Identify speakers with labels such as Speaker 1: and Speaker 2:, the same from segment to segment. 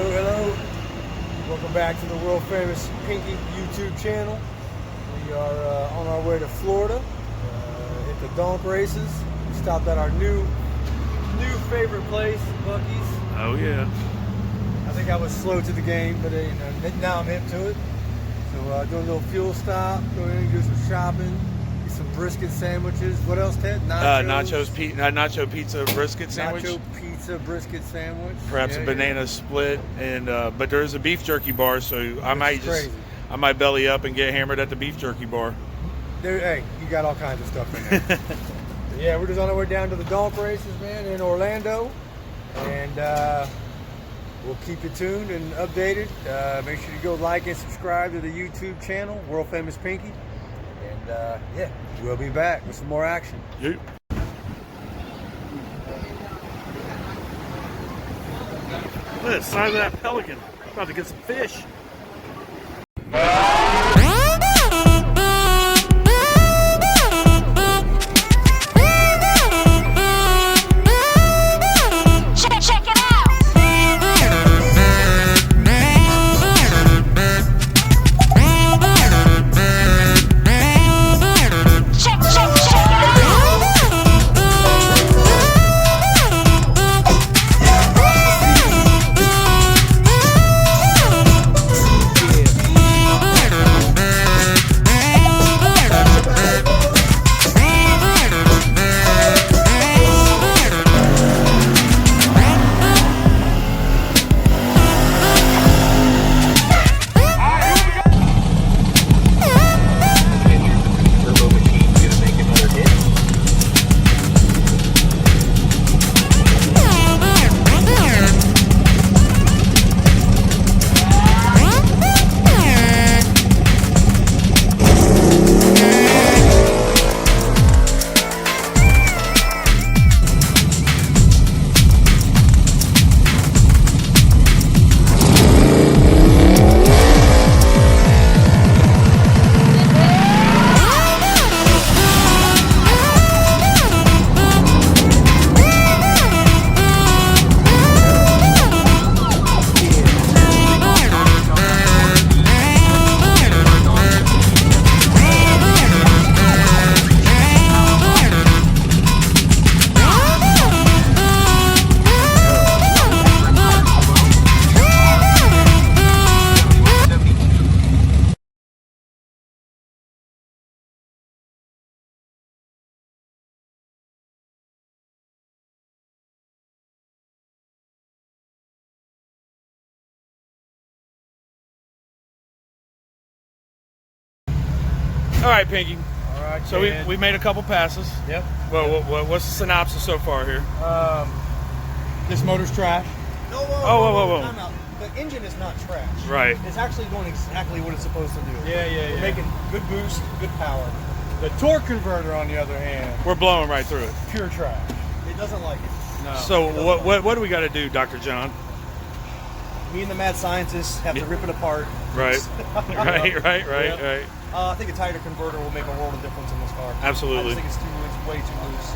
Speaker 1: Hello. Welcome back to the world famous Pinky YouTube channel. We are on our way to Florida, hit the donk races. We stopped at our new favorite place, Buc-ee's.
Speaker 2: Oh yeah.
Speaker 1: I think I was slow to the game, but now I'm hip to it. So doing a little fuel stop, going in, do some shopping, get some brisket sandwiches. What else, Ted?
Speaker 2: Nacho pizza brisket sandwich.
Speaker 1: Nacho pizza brisket sandwich.
Speaker 2: Perhaps a banana split, and but there is a beef jerky bar, so I might belly up and get hammered at the beef jerky bar.
Speaker 1: Hey, you got all kinds of stuff in there. Yeah, we're just on our way down to the donk races, man, in Orlando, and we'll keep you tuned and updated. Make sure you go like and subscribe to the YouTube channel, World Famous Pinky, and yeah, we'll be back with some more action.
Speaker 2: Yeah. Look at the size of that pelican. About to get some fish. All right, Pinky.
Speaker 1: All right.
Speaker 2: So we made a couple passes.
Speaker 1: Yep.
Speaker 2: Well, what's the synopsis so far here?
Speaker 1: This motor's trash.
Speaker 3: No,
Speaker 2: whoa.
Speaker 3: Time out. The engine is not trash.
Speaker 2: Right.
Speaker 3: It's actually doing exactly what it's supposed to do.
Speaker 1: Yeah.
Speaker 3: We're making good boost, good power.
Speaker 1: The torque converter, on the other hand,
Speaker 2: We're blowing right through it.
Speaker 1: pure trash.
Speaker 3: It doesn't like it.
Speaker 1: No.
Speaker 2: So what do we got to do, Dr. John?
Speaker 3: Me and the mad scientists have to rip it apart.
Speaker 2: Right. Right.
Speaker 3: Yeah. I think a tighter converter will make a world of difference in this car.
Speaker 2: Absolutely.
Speaker 3: I just think it's way too loose.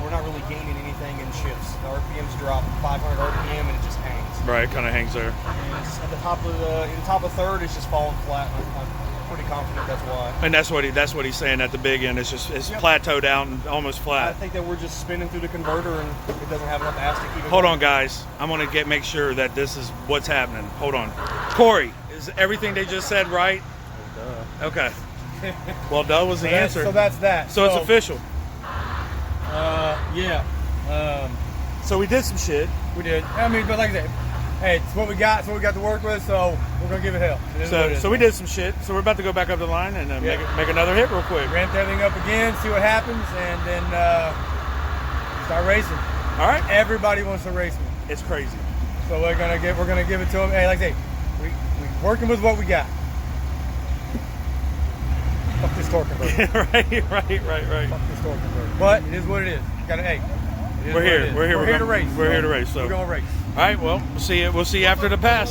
Speaker 3: We're not really gaining anything in shifts. The RPMs drop 500 RPM and it just hangs.
Speaker 2: Right, kind of hangs there.
Speaker 3: And it's at the top of third, it's just falling flat. I'm pretty confident that's why.
Speaker 2: And that's what he's saying at the big end. It's plateaued out and almost
Speaker 3: I
Speaker 2: flat.
Speaker 3: think that we're just spinning through the converter and it doesn't have enough ass to keep it.
Speaker 2: Hold
Speaker 3: going.
Speaker 2: on, guys. I'm gonna make sure that this is what's happening. Hold on, Corey. Is everything they just said right?
Speaker 1: Duh.
Speaker 2: Okay. Well, duh was the answer.
Speaker 1: So that's that.
Speaker 2: So it's official.
Speaker 1: Yeah.
Speaker 2: So we did some shit.
Speaker 1: We did. I mean, but like I said, hey, it's what we got. It's what we got to work with. So we're gonna give it hell. It is what it is,
Speaker 2: So we
Speaker 1: man.
Speaker 2: did some shit. So we're about to go back up the line and make another hit real quick.
Speaker 1: Ramp everything up again, see what happens, and then start racing.
Speaker 2: All right.
Speaker 1: Everybody wants to race me,
Speaker 2: It's crazy.
Speaker 1: so we're gonna give it to them. Hey, like I say, we working with what we got. Fuck this torque converter.
Speaker 2: right.
Speaker 1: Fuck this torque converter. But it is what it is. Gotta, hey, it is
Speaker 2: We're
Speaker 1: what
Speaker 2: here.
Speaker 1: it is.
Speaker 2: We're here.
Speaker 1: We're here to race.
Speaker 2: We're here to race. So
Speaker 1: we're gonna race.
Speaker 2: all right. Well, we'll see you. We'll see you after the pass.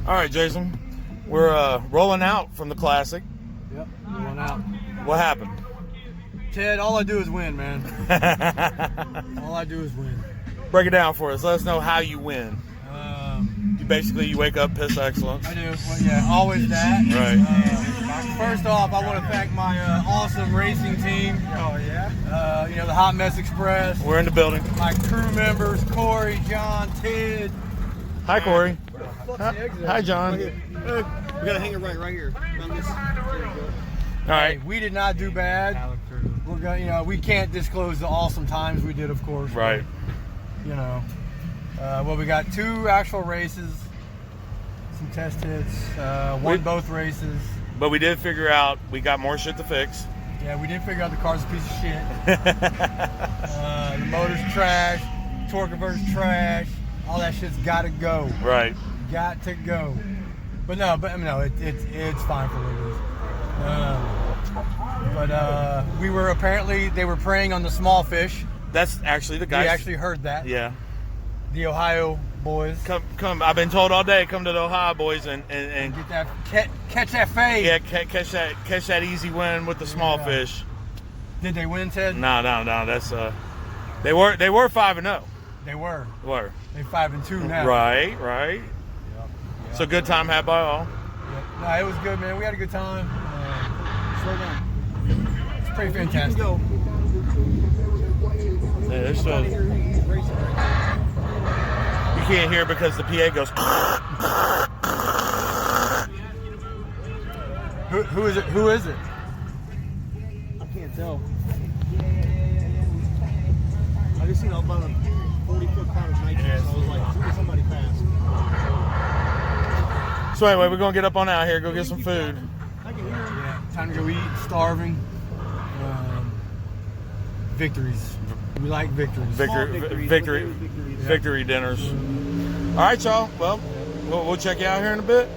Speaker 2: All right, Jason. We're rolling out from the Classic.
Speaker 1: Yep, rolling out.
Speaker 2: What happened?
Speaker 1: Ted, all I do is win, man. All I do is win.
Speaker 2: Break it down for us. Let us know how you win. You wake up, piss excellence.
Speaker 1: I do. Well, yeah, always that.
Speaker 2: Right.
Speaker 1: First off, I want to thank my awesome racing team. Oh, yeah? You know, the Hot Mess Express.
Speaker 2: We're in the building.
Speaker 1: My crew members, Corey, John, Ted.
Speaker 2: Hi, Corey.
Speaker 1: Hi,
Speaker 2: John.
Speaker 3: We gotta hang it right here. On this. There you go.
Speaker 2: All right.
Speaker 1: Hey, we did not do bad. We're gonna, you know, we can't disclose the awesome times we did, of course.
Speaker 2: Right.
Speaker 1: You know, well, we got 2 actual races, some test hits, won both races.
Speaker 2: But we did figure out we got more shit to fix.
Speaker 1: Yeah, we did figure out the car's a piece of shit. The motor's trash, torque converter's trash. All that shit's got to go.
Speaker 2: Right.
Speaker 1: Got to go. But no, it's fine for what it is. We were they were preying on the small fish.
Speaker 2: That's actually the guy.
Speaker 1: We actually heard that.
Speaker 2: Yeah.
Speaker 1: The Ohio boys.
Speaker 2: Come. I've been told all day. Come to the Ohio boys and
Speaker 1: Get that catch that fade.
Speaker 2: yeah, catch that easy win with the small fish.
Speaker 1: Did they win, Ted?
Speaker 2: No. That's they were 5-0.
Speaker 1: They were.
Speaker 2: Were.
Speaker 1: They're 5-2 now.
Speaker 2: Right.
Speaker 1: Yep.
Speaker 2: So good time had by all.
Speaker 1: Yep. No, it was good, man. We had a good time. Slow down. It's pretty fantastic.
Speaker 3: Go.
Speaker 2: Yeah, there's still. You can't hear because the PA goes.
Speaker 1: Who is it? Who is it?
Speaker 3: I can't tell. I just seen about a 40-foot-pound of nitrogen, so I was like, somebody fast.
Speaker 2: So anyway, we're gonna get up on out here, go get some food.
Speaker 3: I can hear him.
Speaker 1: Yeah, time to go eat. Starving. Victories. We like victories.
Speaker 2: Victory dinners. All right, y'all. Well, we'll check you out here in a bit.